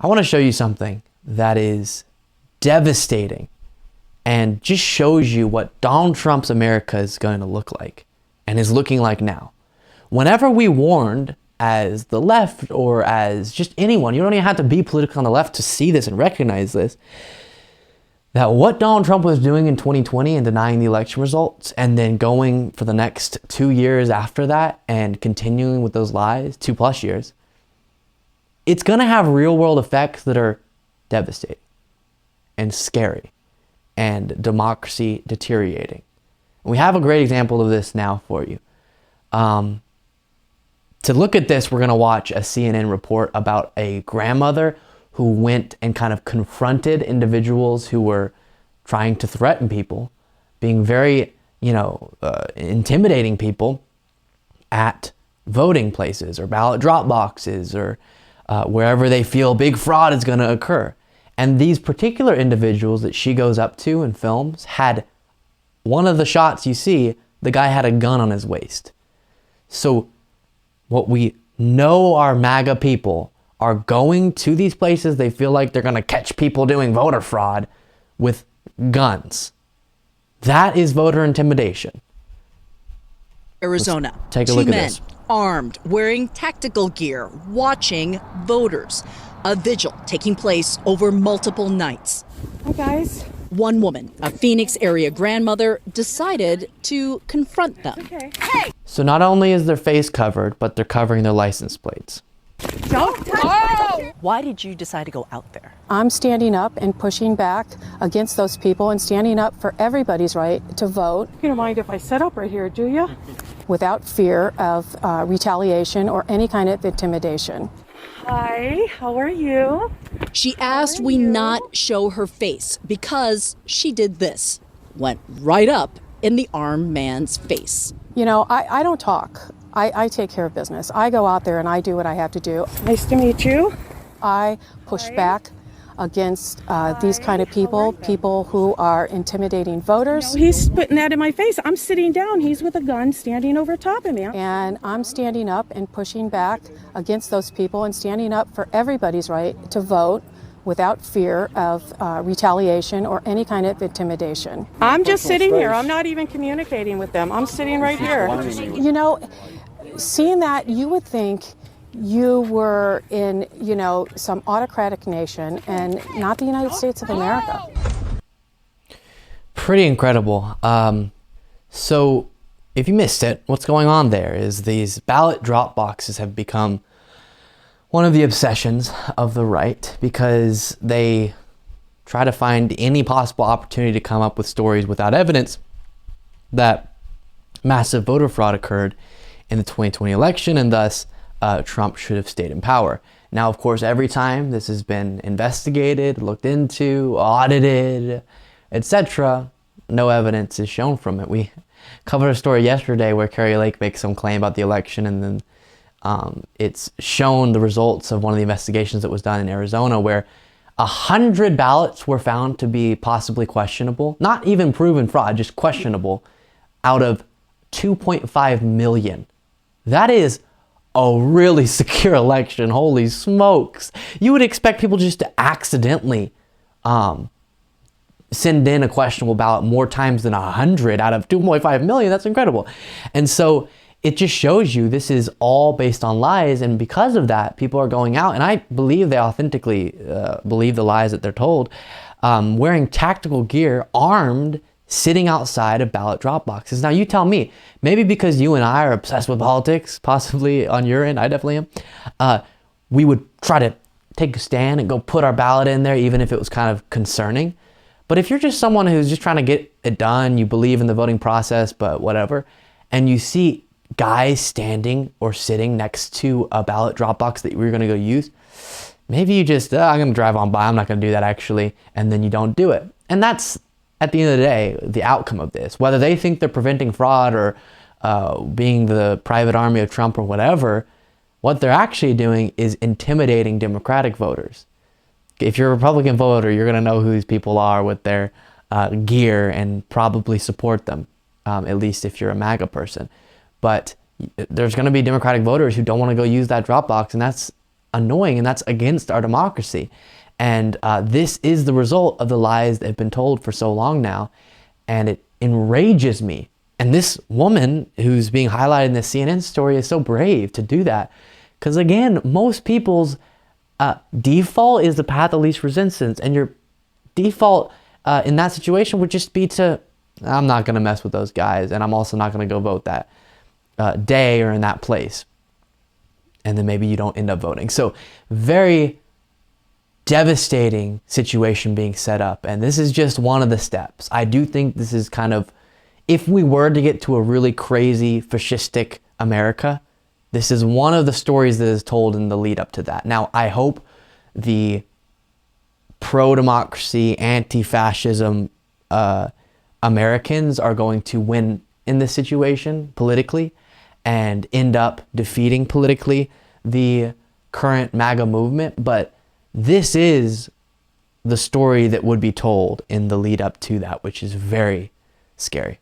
I want to show you something that is devastating and just shows you what Donald Trump's America is going to look like and is looking like now. Whenever we warned as the left or as just anyone, you don't even have to be political on the left to see this and recognize this, that what Donald Trump was doing in 2020 and denying the election results and then going for the next 2 years after that and continuing with those lies, 2+ years, it's going to have real world effects that are devastating and scary and democracy deteriorating. We have a great example of this now for you. To look at this, we're going to watch a CNN report about a grandmother who went and kind of confronted individuals who were trying to threaten people, being very, intimidating people at voting places or ballot drop boxes or wherever they feel big fraud is going to occur. And these particular individuals that she goes up to and films had one of the shots you see, the guy had a gun on his waist. So what we know our MAGA people are going to these places, they feel like they're going to catch people doing voter fraud with guns. That is voter intimidation. Arizona. Let's take a look at this. 2 men armed, wearing tactical gear, watching voters. A vigil taking place over multiple nights. Hi, guys. One woman, a Phoenix area grandmother, decided to confront them. Okay. Hey! So not only is their face covered, but they're covering their license plates. Don't touch. Why did you decide to go out there? I'm standing up and pushing back against those people and standing up for everybody's right to vote. You don't mind if I set up right here, do you? Without fear of retaliation or any kind of intimidation. Hi, how are you? She asked we not show her face because she did this. Went right up in the armed man's face. You know, I don't talk. I take care of business. I go out there and I do what I have to do. Nice to meet you. I push back against these kind of people who are intimidating voters. No, he's putting that in my face. I'm sitting down. He's with a gun standing over top of me. And I'm standing up and pushing back against those people and standing up for everybody's right to vote without fear of retaliation or any kind of intimidation. I'm just sitting here. I'm not even communicating with them. I'm sitting right here. You know, seeing that, you would think you were in, some autocratic nation and not the United States of America. Pretty incredible. So if you missed it, what's going on there is these ballot drop boxes have become one of the obsessions of the right because they try to find any possible opportunity to come up with stories without evidence that massive voter fraud occurred in the 2020 election and thus Trump should have stayed in power. Now, of course, every time this has been investigated, looked into, audited, etc., no evidence is shown from it. We covered a story yesterday where Kari Lake makes some claim about the election and then it's shown the results of one of the investigations that was done in Arizona where 100 ballots were found to be possibly questionable, not even proven fraud, just questionable, out of 2.5 million. That is a really secure election. Holy smokes. You would expect people just to accidentally send in a questionable ballot more times than 100 out of 2.5 million. That's incredible. And so it just shows you this is all based on lies. And because of that, people are going out, and I believe they authentically believe the lies that they're told, wearing tactical gear, armed, sitting outside of ballot drop boxes. Now you tell me, maybe because you and I are obsessed with politics, possibly on your end, I definitely am, we would try to take a stand and go put our ballot in there, even if it was kind of concerning. But if you're just someone who's just trying to get it done, you believe in the voting process, but whatever, and you see guys standing or sitting next to a ballot drop box that we're going to go use, maybe you just, I'm going to drive on by, I'm not going to do that actually, and then you don't do it. And that's, at the end of the day, the outcome of this. Whether they think they're preventing fraud or being the private army of Trump or whatever, what they're actually doing is intimidating Democratic voters. If you're a Republican voter, you're going to know who these people are with their gear and probably support them, at least if you're a MAGA person. But there's going to be Democratic voters who don't want to go use that drop box, and that's annoying, and that's against our democracy. And this is the result of the lies that have been told for so long now. And it enrages me. And this woman who's being highlighted in this CNN story is so brave to do that. Because again, most people's default is the path of least resistance. And your default in that situation would just be to, I'm not going to mess with those guys. And I'm also not going to go vote that day or in that place. And then maybe you don't end up voting. So very devastating situation being set up. And this is just one of the steps. I do think this is kind of, if we were to get to a really crazy fascistic America, this is one of the stories that is told in the lead up to that. Now, I hope the pro-democracy, anti-fascism Americans are going to win in this situation politically and end up defeating politically the current MAGA movement. But this is the story that would be told in the lead up to that, which is very scary.